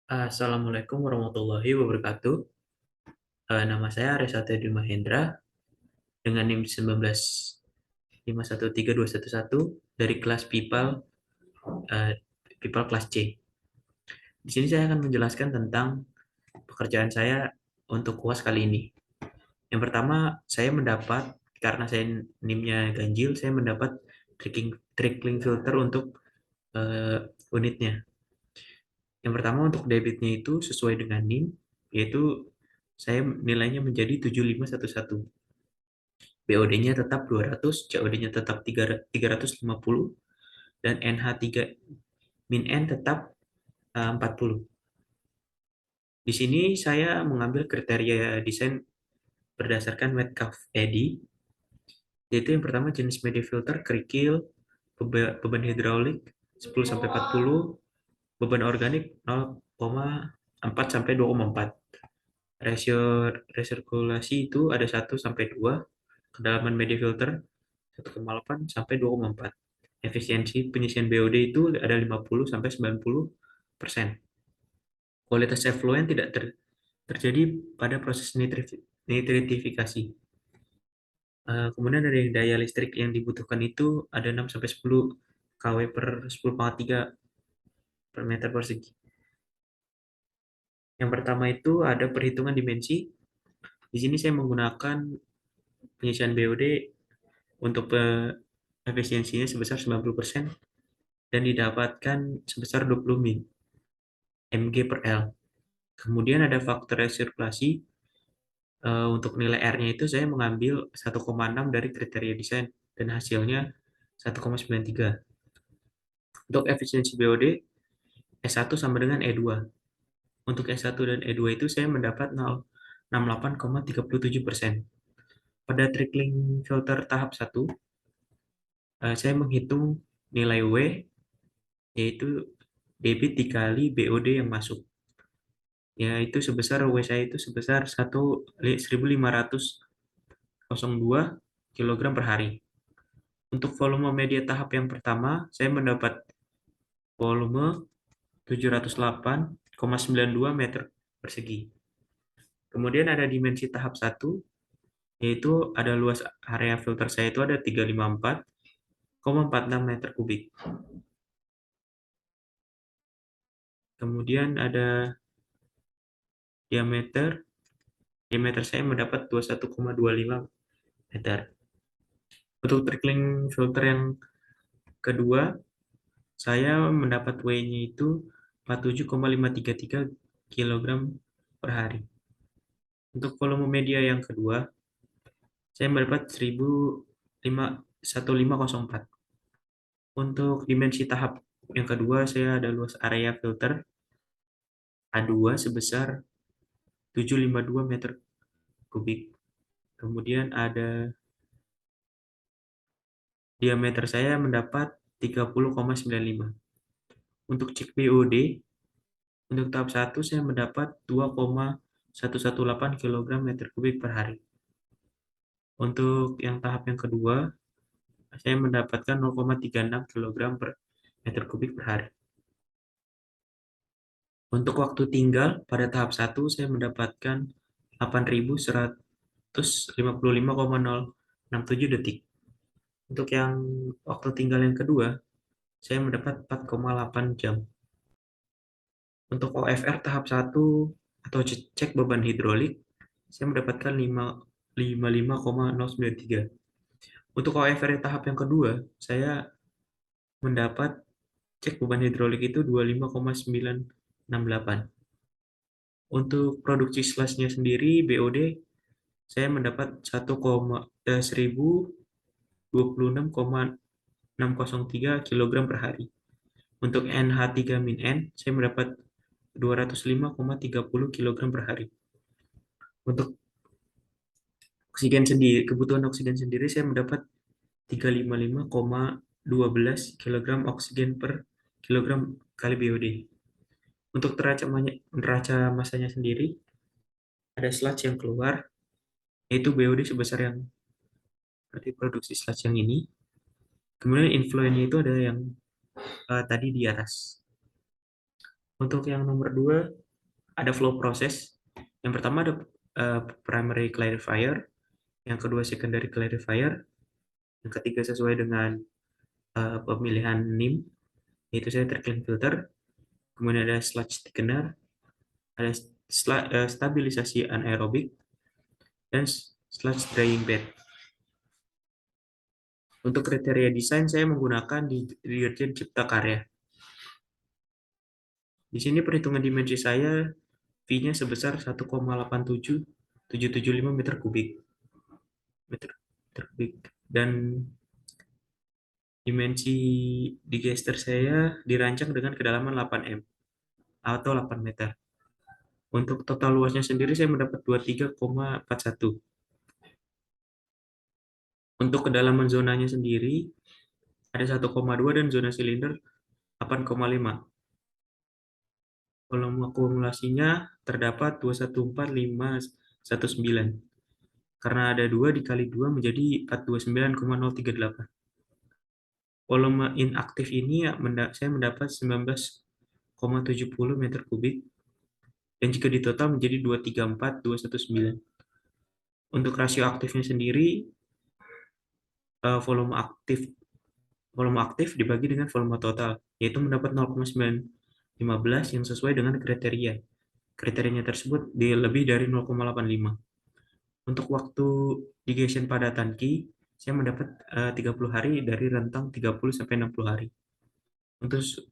Assalamualaikum warahmatullahi wabarakatuh. Nama saya Reza Teddy Mahendra dengan NIM 19513211 dari kelas People kelas C. Di sini saya akan menjelaskan tentang pekerjaan saya untuk UAS kali ini. Yang pertama, saya mendapat karena saya NIM-nya ganjil, saya mendapat trickling filter untuk eh, unitnya. Yang pertama untuk debitnya itu sesuai dengan NIM, yaitu saya nilainya menjadi 7511. BOD-nya tetap 200, COD-nya tetap 350, dan NH3 min N tetap 40. Di sini saya mengambil kriteria desain berdasarkan Metcalfe EDI, yaitu yang pertama jenis media filter, kerikil, beban hidraulik 10-40, beban organik 0,4 sampai 2,4. Rasio resirkulasi itu ada 1 sampai 2, kedalaman media filter 1,8 sampai 2,4. Efisiensi pengisian BOD itu ada 50 sampai 90%. Kualitas effluent tidak terjadi pada proses nitritifikasi. Kemudian dari daya listrik yang dibutuhkan itu ada 6 sampai 10 kW per 10,3 per meter persegi. Yang pertama itu ada perhitungan dimensi. Di sini saya menggunakan pengisian BOD untuk efisiensinya sebesar 90% dan didapatkan sebesar 20 mg per L. Kemudian ada faktor resirkulasi. Untuk nilai R-nya itu saya mengambil 1,6 dari kriteria desain dan hasilnya 1,93. Untuk efisiensi BOD, S1 sama dengan E2. Untuk S1 dan E2 itu saya mendapat 0,68,37%. Pada trickling filter tahap 1, saya menghitung nilai W, yaitu debit dikali BOD yang masuk. Yaitu sebesar W saya itu sebesar 1.502 kg per hari. Untuk volume media tahap yang pertama, saya mendapat volume 708,92 meter persegi. Kemudian ada dimensi tahap satu, yaitu ada luas area filter saya itu ada 354,46 meter kubik. Kemudian ada diameter. Diameter saya mendapat 21,25 meter. Untuk trickling filter yang kedua, saya mendapat W-nya itu 47,533 kg per hari. Untuk volume media yang kedua, saya mendapat 1504. Untuk dimensi tahap yang kedua, saya ada luas area filter A2 sebesar 752 meter kubik. Kemudian ada diameter saya mendapat 30,95. Untuk cek BOD, untuk tahap 1 saya mendapat 2,118 kg meter kubik per hari. Untuk yang tahap yang kedua, saya mendapatkan 0,36 kg per meter kubik per hari. Untuk waktu tinggal pada tahap 1 saya mendapatkan 8.155,067 detik. Untuk yang waktu tinggal yang kedua, saya mendapat 4,8 jam. Untuk OFR tahap 1 atau cek beban hidrolik, saya mendapatkan 55,093. Untuk OFR tahap yang kedua, saya mendapat cek beban hidrolik itu 25,968. Untuk produksi slashnya sendiri, BOD, saya mendapat 1026,603 kg per hari. Untuk NH3-N, saya mendapat 205,30 kg per hari. Untuk oksigen sendiri, kebutuhan oksigen sendiri, saya mendapat 355,12 kg oksigen per kilogram kali BOD. Untuk neraca masanya sendiri, ada sludge yang keluar, yaitu BOD sebesar yang berarti produksi sludge yang ini. Kemudian inflow-nya itu ada yang tadi di atas. Untuk yang nomor dua, ada flow proses. Yang pertama ada primary clarifier, yang kedua secondary clarifier, yang ketiga sesuai dengan pemilihan NIM, yaitu saya trickling filter, kemudian ada sludge thickener, ada stabilisasi anaerobik, dan sludge drying bed. Untuk kriteria desain saya menggunakan di Dirjen Cipta Karya. Di sini perhitungan dimensi saya V-nya sebesar 1,87775 meter kubik dan dimensi digester saya dirancang dengan kedalaman 8 m atau 8 meter. Untuk total luasnya sendiri saya mendapat 23,41. Untuk kedalaman zonanya sendiri ada 1,2 dan zona silinder 8,5. Volume akumulasinya terdapat 214,519. Karena ada 2 dikali 2 menjadi 429,038. Volume inaktif ini ya, saya mendapat 19,70 meter kubik dan jika ditotal menjadi 234,219. Untuk rasio aktifnya sendiri eh, volume aktif volume aktif dibagi dengan volume total yaitu mendapat 0,915 yang sesuai dengan kriteria. Kriterianya tersebut di lebih dari 0,85. Untuk waktu digestion pada tangki saya mendapat 30 hari dari rentang 30 sampai 60 hari.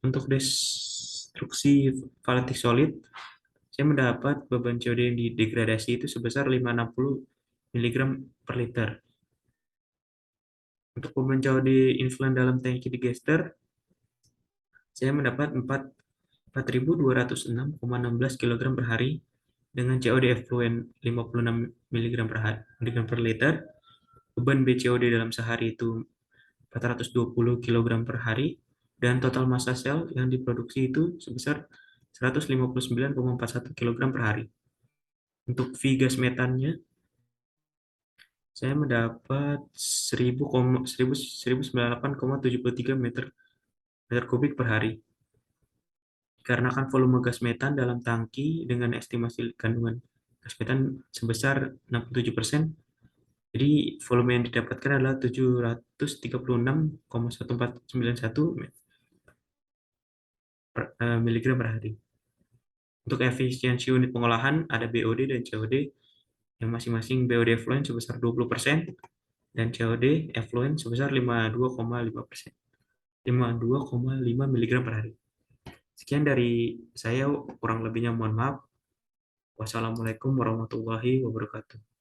Untuk destruksi valatik solid, saya mendapat beban COD yang didegradasi itu sebesar 560 mg per liter. Untuk beban COD influent dalam tangki digester, saya mendapat 4.206,16 kg per hari dengan COD effluent 56 mg per liter. Beban BCOD dalam sehari itu 420 kg per hari dan total massa sel yang diproduksi itu sebesar 159,41 kg per hari. Untuk V gas metannya, saya mendapat 1098,73 meter kubik per hari. Karena kan volume gas metan dalam tangki dengan estimasi kandungan gas metan sebesar 67%, jadi volume yang didapatkan adalah 736,1491 miligram per hari. Untuk efisiensi unit pengolahan ada BOD dan COD yang masing-masing BOD effluent sebesar 20% dan COD effluent sebesar 52,5%. 52,5 miligram per hari. Sekian dari saya, kurang lebihnya mohon maaf. Wassalamualaikum warahmatullahi wabarakatuh.